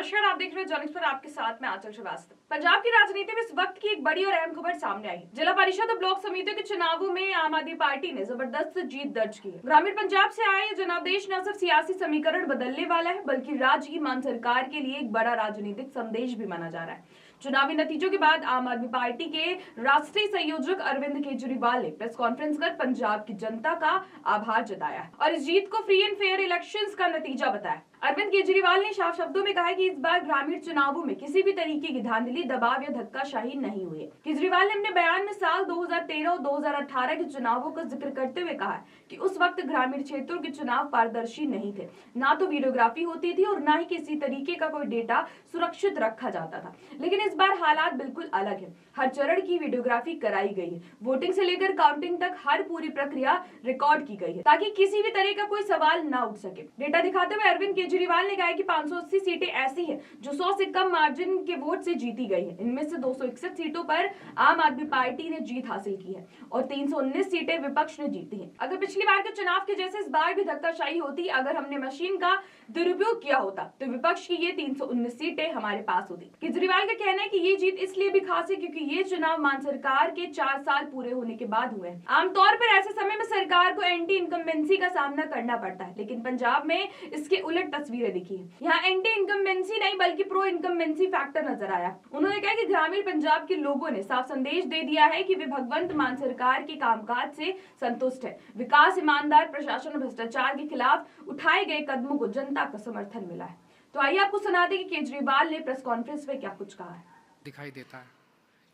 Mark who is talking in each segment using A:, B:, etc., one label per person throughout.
A: नमस्कार, आप देख रहे हैं जर्नलिस्ट पर, आपके साथ में आंचल श्रीवास्तव। पंजाब की राजनीति में इस वक्त की एक बड़ी और अहम खबर सामने आई। जिला परिषद और ब्लॉक समितियों के चुनावों में आम आदमी पार्टी ने जबरदस्त जीत दर्ज की है। ग्रामीण पंजाब से आए ये जनादेश न सिर्फ सियासी समीकरण बदलने वाला है, बल्कि राज्य की मान सरकार के लिए एक बड़ा राजनीतिक संदेश भी माना जा रहा है। चुनावी नतीजों के बाद आम आदमी पार्टी के राष्ट्रीय संयोजक अरविंद केजरीवाल ने प्रेस कॉन्फ्रेंस कर पंजाब की जनता का आभार जताया और इस जीत को फ्री एंड फेयर इलेक्शंस का नतीजा बताया। अरविंद केजरीवाल ने साफ शब्दों में कहा कि इस बार ग्रामीण चुनावों में किसी भी तरीके की धांधली, दबाव या धक्काशाही नहीं हुई है। केजरीवाल ने अपने बयान में साल 2013 और 2018 के चुनावों का जिक्र करते हुए कहा कि उस वक्त ग्रामीण क्षेत्रों के चुनाव पारदर्शी नहीं थे, ना तो वीडियोग्राफी होती थी और ना ही किसी तरीके का कोई डेटा सुरक्षित रखा जाता था। लेकिन इस बार हालात बिल्कुल अलग है। हर चरण की वीडियोग्राफी कराई गई है। वोटिंग से लेकर काउंटिंग तक हर पूरी प्रक्रिया रिकॉर्ड की गई है ताकि किसी भी तरह का कोई सवाल ना उठ सके। डेटा दिखाते हुए अरविंद केजरीवाल ने कहा कि 580 सीटें ऐसी हैं जो 100 से कम मार्जिन के वोट से जीती गई है। इनमें से 261 सीटों पर आम आदमी पार्टी ने जीत हासिल की है और 319 सीटें विपक्ष ने जीती हैं। अगर पिछली बार के चुनाव के जैसे इस बार भी धक्काशाही होती, अगर हमने मशीन का दुरुपयोग किया होता, तो विपक्ष की ये 319 सीटें हमारे पास होती। केजरीवाल का कहना है कि ये जीत इसलिए भी खास है क्योंकि ये चुनाव मान सरकार के 4 साल पूरे होने के बाद हुए हैं। आमतौर पर ऐसे समय में सरकार को एंटी इनकम्बेंसी का सामना करना पड़ता है, लेकिन पंजाब में इसके उलट तस्वीरें दिखी है। यहाँ एंटी इनकम्बेंसी नहीं बल्कि प्रो इनकम्बेंसी फैक्टर नजर आया। उन्होंने कहा कि ग्रामीण पंजाब के लोगों ने साफ संदेश दे दिया है कि वे भगवंत मान सरकार के कामकाज से संतुष्ट है। विकास, ईमानदार प्रशासन और भ्रष्टाचार के खिलाफ उठाए गए कदमों को जनता का समर्थन मिला है। तो आइए आपको सुना दें कि केजरीवाल ने प्रेस कॉन्फ्रेंस में क्या कुछ कहा है।
B: दिखाई देता है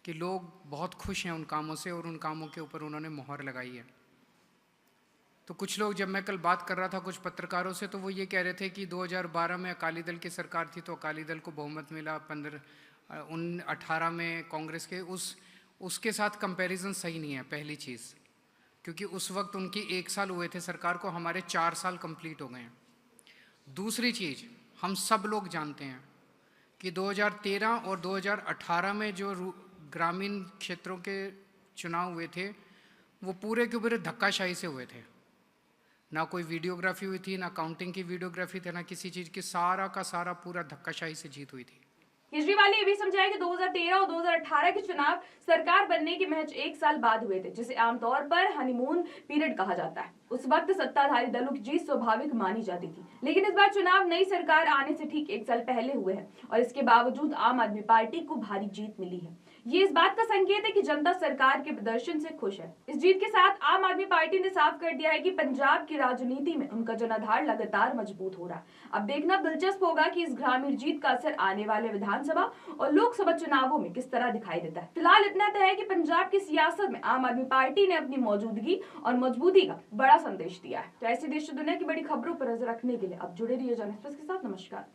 B: कि लोग बहुत खुश हैं उन कामों से और उन कामों के ऊपर उन्होंने मोहर लगाई है। तो कुछ लोग, जब मैं कल बात कर रहा था कुछ पत्रकारों से, तो वो ये कह रहे थे कि 2012 में अकाली दल की सरकार थी तो अकाली दल को बहुमत मिला, 18 में कांग्रेस के, उसके साथ कंपैरिजन सही नहीं है। पहली चीज़, क्योंकि उस वक्त उनकी 1 साल हुए थे सरकार को, हमारे 4 साल कंप्लीट हो गए हैं। दूसरी चीज़, हम सब लोग जानते हैं कि 2013 और 2018 में जो ग्रामीण क्षेत्रों के चुनाव हुए थे वो पूरे के पूरे धक्काशाही से हुए थे। ना कोई वीडियोग्राफी हुई थी, ना काउंटिंग की वीडियोग्राफी थी, ना किसी चीज़ की, सारा का सारा पूरा धक्काशाही से जीत हुई थी।
A: केजरीवाल ने यह भी समझाया कि 2013 और 2018 के चुनाव सरकार बनने के महज 1 साल बाद हुए थे, जिसे आमतौर पर हनीमून पीरियड कहा जाता है। उस वक्त सत्ताधारी दलों की जीत स्वाभाविक मानी जाती थी, लेकिन इस बार चुनाव नई सरकार आने से ठीक 1 साल पहले हुए हैं और इसके बावजूद आम आदमी पार्टी को भारी जीत मिली है। ये इस बात का संकेत है कि जनता सरकार के प्रदर्शन से खुश है। इस जीत के साथ आम आदमी पार्टी ने साफ कर दिया है कि पंजाब की राजनीति में उनका जनाधार लगातार मजबूत हो रहा है। अब देखना दिलचस्प होगा कि इस ग्रामीण जीत का असर आने वाले विधानसभा और लोकसभा चुनावों में किस तरह दिखाई देता है। फिलहाल इतना तय है कि पंजाब की सियासत में आम आदमी पार्टी ने अपनी मौजूदगी और मजबूती का बड़ा संदेश दिया है। तो ऐसी देश दुनिया की बड़ी खबरों पर नजर रखने के लिए अब जुड़े रहिए जर्नलिस्ट के साथ। नमस्कार।